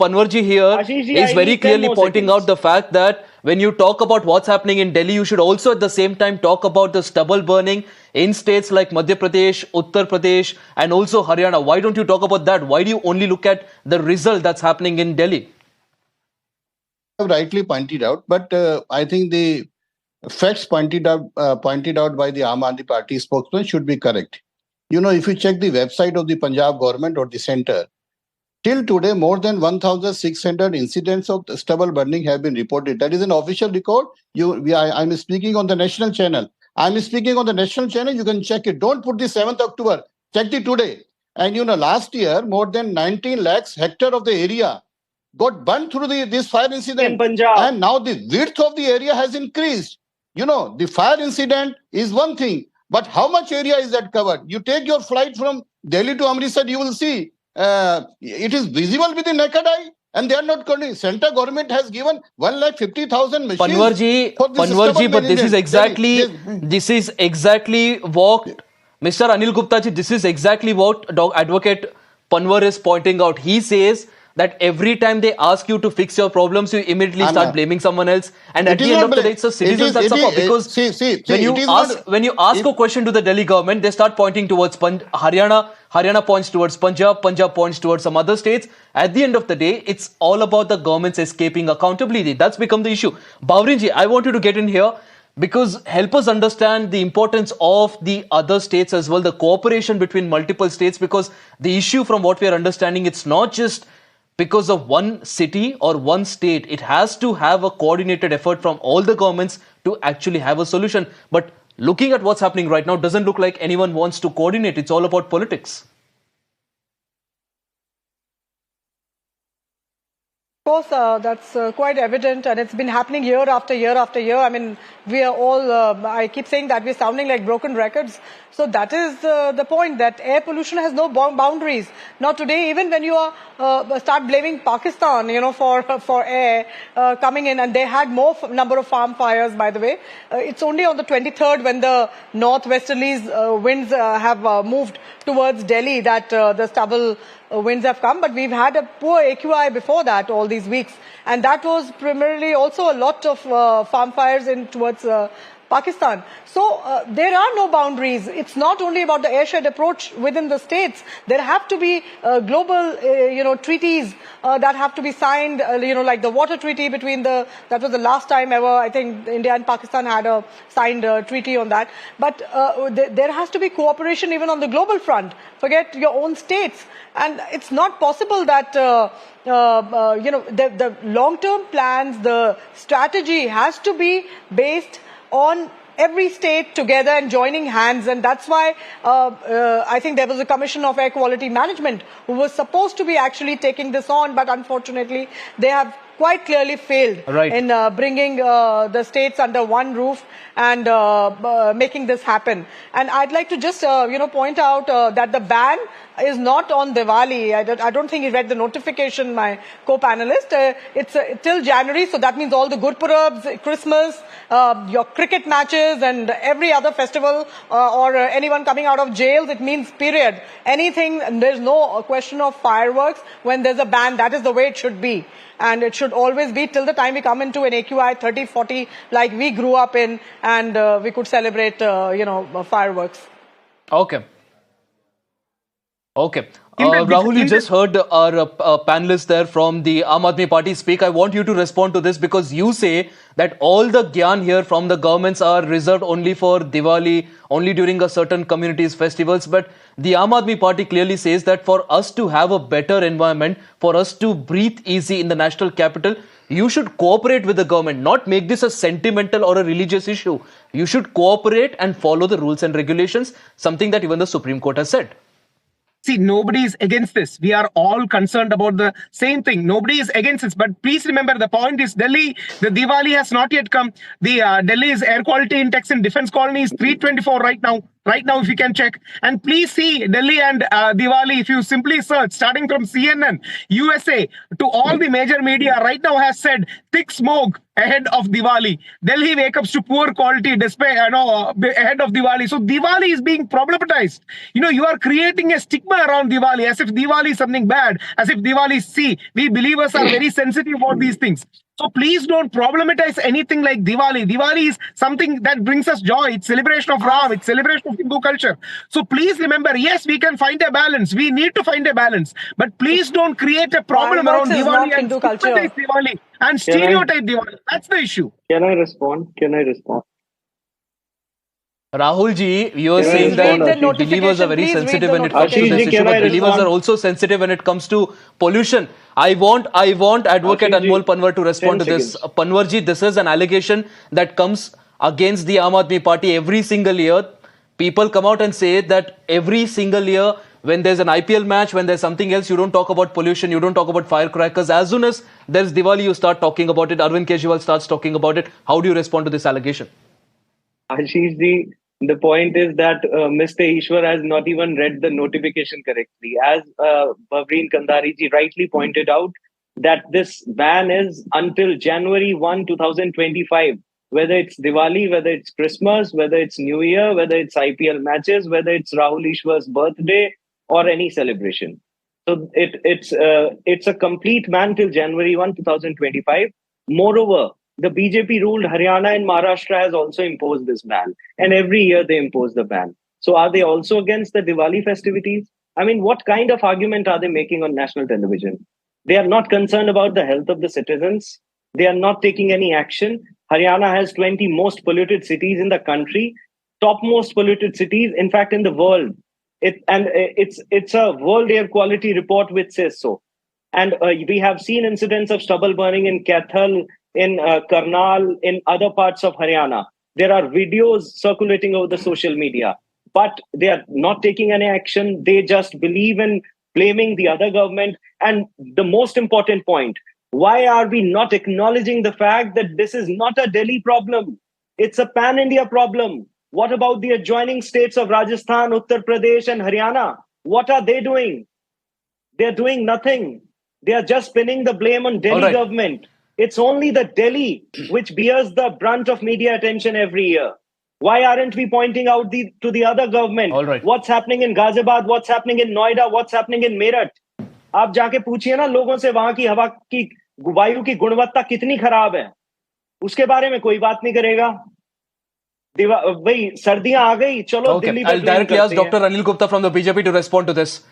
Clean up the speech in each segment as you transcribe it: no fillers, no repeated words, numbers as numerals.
Panwarji here Ashish ji, is I very need 10 clearly more pointing seconds. out the fact that when you talk about what's happening in Delhi, you should also at the same time talk about the stubble burning in states like Madhya Pradesh, Uttar Pradesh, and also Haryana. Why don't you talk about that? Why do you only look at the result that's happening in Delhi? Rightly pointed out, but I think the facts pointed out by the Aam Aadmi Party spokesman should be correct. You know, if you check the website of the Punjab government or the center, till today, more than 1,600 incidents of stubble burning have been reported. That is an official record. I'm speaking on the national channel. You can check it. Don't put the 7th October. Check the today. And you know, last year, more than 19 lakhs hectare of the area got burnt through this fire incident. In Punjab. And now the width of the area has increased. You know, the fire incident is one thing, but how much area is that covered? You take your flight from Delhi to Amritsar, you will see it is visible with the naked eye. And they are not going. Central government has given 1,50,000 machines. Panwarji, but this is exactly what Mr. Anil Gupta ji, this is exactly what Advocate Panwar is pointing out. He says that every time they ask you to fix your problems, you immediately start blaming someone else. And at the end of the day, it's the citizens that suffer. Because when you ask a question to the Delhi government, they start pointing towards Haryana points towards Punjab points towards some other states. At the end of the day, it's all about the governments escaping accountability. That's become the issue. Bhavreen ji, I want you to get in here because help us understand the importance of the other states as well, the cooperation between multiple states, because the issue from what we are understanding, it's not just because of one city or one state. It has to have a coordinated effort from all the governments to actually have a solution. But looking at what's happening right now, doesn't look like anyone wants to coordinate. It's all about politics. Of course, that's quite evident, and it's been happening year after year after year. I mean, we are all, I keep saying that we're sounding like broken records. So that is the point, that air pollution has no boundaries. Not today, even when you start blaming Pakistan, you know, for air coming in, and they had more number of farm fires, by the way. It's only on the 23rd when the northwesterlies winds have moved towards Delhi that the stubble winds have come, but we've had a poor AQI before that all these weeks, and that was primarily also a lot of farm fires in towards Pakistan. So there are no boundaries. It's not only about the airshed approach within the states. There have to be global, treaties that have to be signed. Like the water treaty between that was the last time ever. I think India and Pakistan had a signed treaty on that. But there has to be cooperation even on the global front. Forget your own states, and it's not possible that the long-term plans, the strategy has to be based on every state together and joining hands. And that's why I think there was a Commission of Air Quality Management who was supposed to be actually taking this on, but unfortunately they have quite clearly failed in bringing the states under one roof and making this happen. And I'd like to just point out that the ban is not on Diwali. I don't think he read the notification, my co-panelist. It's till January, so that means all the Gurpurabs, Christmas, your cricket matches and every other festival or anyone coming out of jails, it means period. Anything, there's no question of fireworks when there's a ban. That is the way it should be. And it should always be till the time we come into an AQI 30, 40 like we grew up in, and we could celebrate, fireworks. Okay. Rahul, you just heard our panelists there from the Aam Aadmi Party speak. I want you to respond to this because you say that all the gyan here from the governments are reserved only for Diwali, only during a certain community's festivals. But the Aam Aadmi Party clearly says that for us to have a better environment, for us to breathe easy in the national capital, you should cooperate with the government, not make this a sentimental or a religious issue. You should cooperate and follow the rules and regulations, something that even the Supreme Court has said. See, nobody is against this. We are all concerned about the same thing. Nobody is against this. But please remember, the point is Delhi, the Diwali has not yet come. The Delhi's air quality index in defense colony is 324 right now. right now, if you can check. And please see Delhi and Diwali, if you simply search, starting from CNN, USA, to all the major media right now has said thick smoke ahead of Diwali. Delhi wake ups to poor quality ahead of Diwali. So Diwali is being problematized. You are creating a stigma around Diwali as if Diwali is something bad, as if Diwali is, see, we believers are very sensitive about these things. So please don't problematize anything like Diwali. Diwali is something that brings us joy. It's celebration of Ram. It's celebration of Hindu culture. So please remember, yes, we can find a balance. We need to find a balance. But please don't create a problem around Fireworks is Diwali not and Hindu culture. stigmatize Diwali and stereotype Diwali. That's the issue. Can I respond? Rahul ji, you are Can I saying respond, that Ashish? believers are very Please read sensitive the when it comes to notification. this Ashish ji, issue, can but I believers respond? are also sensitive when it comes to pollution. I want Advocate Ashish ji, Anmol Panwar to respond to 10 this. seconds. Panwar ji, this is an allegation that comes against the Aam Aadmi Party every single year. People come out and say that every single year when there's an IPL match, when there's something else, you don't talk about pollution, you don't talk about firecrackers. As soon as there's Diwali, you start talking about it. Arvind Kejriwal starts talking about it. How do you respond to this allegation? Ashish ji, the point is that Mr. Ishwar has not even read the notification correctly. As Bhavreen Kandhari ji rightly pointed out, that this ban is until January 1, 2025. Whether it's Diwali, whether it's Christmas, whether it's New Year, whether it's IPL matches, whether it's Rahul Ishwar's birthday or any celebration. So it's a complete ban till January 1, 2025. Moreover, the BJP ruled Haryana and Maharashtra has also imposed this ban. And every year they impose the ban. So are they also against the Diwali festivities? I mean, what kind of argument are they making on national television? They are not concerned about the health of the citizens. They are not taking any action. Haryana has 20 most polluted cities in the country, top most polluted cities, in fact, in the world. It's a World Air Quality Report which says so. And we have seen incidents of stubble burning in Kaithal, in Karnal, in other parts of Haryana. There are videos circulating over the social media, but they are not taking any action. They just believe in blaming the other government. And the most important point, why are we not acknowledging the fact that this is not a Delhi problem? It's a pan-India problem. What about the adjoining states of Rajasthan, Uttar Pradesh, and Haryana? What are they doing? They're doing nothing. They are just pinning the blame on Delhi government. It's only the Delhi which bears the brunt of media attention every year. Why aren't we pointing out to the other government? What's happening in Ghaziabad? What's happening in Noida? What's happening in Meerut? आप जाके पूछिए ना लोगों से वहां की हवा की वायु की गुणवत्ता कितनी खराब है उसके बारे में कोई बात नहीं करेगा भाई सर्दियां आ गई चलो Delhi I'll directly ask Dr. Anil Gupta from the BJP to respond to this.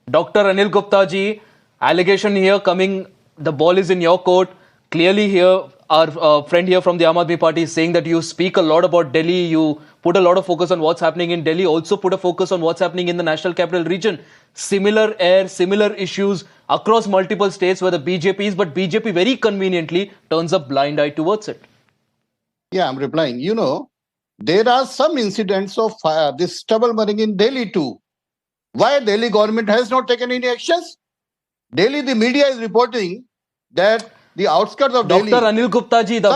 Dr. Anil Gupta ji, allegation here coming, the ball is in your court. Clearly here, our friend here from the Aam Aadmi Party is saying that you speak a lot about Delhi, you put a lot of focus on what's happening in Delhi, also put a focus on what's happening in the National Capital Region. Similar air, similar issues across multiple states where the BJP is, but BJP very conveniently turns a blind eye towards it. Yeah, I'm replying. There are some incidents of this stubble burning in Delhi too. Why Delhi government has not taken any actions? Delhi, the media is reporting that the outskirts of Delhi... Dr. Anil Gupta ji, the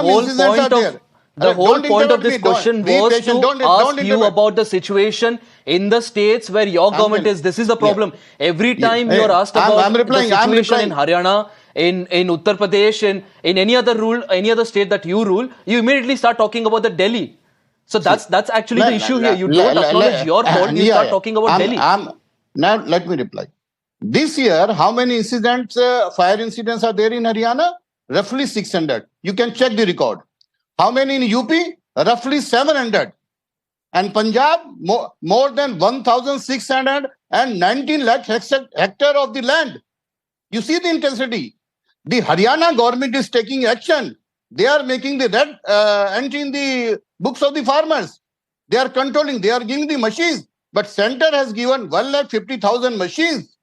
whole point of this question was to ask you about the situation in the states where your government is. This is the problem. Every time you are asked about the situation in Haryana, in Uttar Pradesh, in any other state that you rule, you immediately start talking about the Delhi. So that's actually the issue here. You don't acknowledge your fault, you start talking about Delhi. Now let me reply. This year, how many incidents, fire incidents are there in Haryana? Roughly 600. You can check the record. How many in UP? Roughly 700. And Punjab, more than 1,619 lakh hectare of the land. You see the intensity. The Haryana government is taking action. They are making the red entry in the books of the farmers. They are controlling, they are giving the machines. But center has given 1,50,000 machines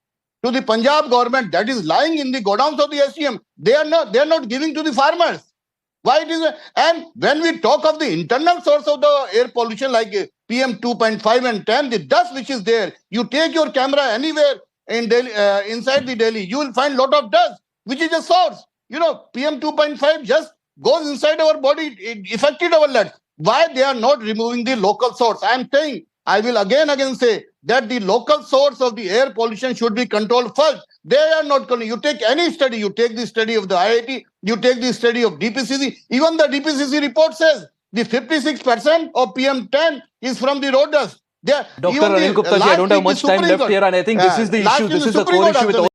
to the Punjab government that is lying in the godowns of the SCM. They are not giving to the farmers. Why it is? And when we talk of the internal source of the air pollution like PM 2.5 and 10, the dust which is there, you take your camera anywhere in Delhi, inside the Delhi, you will find lot of dust, which is a source. PM 2.5 just goes inside our body, it affected our lungs. Why they are not removing the local source? I am saying I will again say that the local source of the air pollution should be controlled first. They are not going. You take any study, you take the study of the IIT, you take the study of DPCC. Even the DPCC report says the 56% of PM10 is from the road dust. Dr. Anil Gupta ji, I don't have much time left here, and I think this is the issue. This is the core issue with all.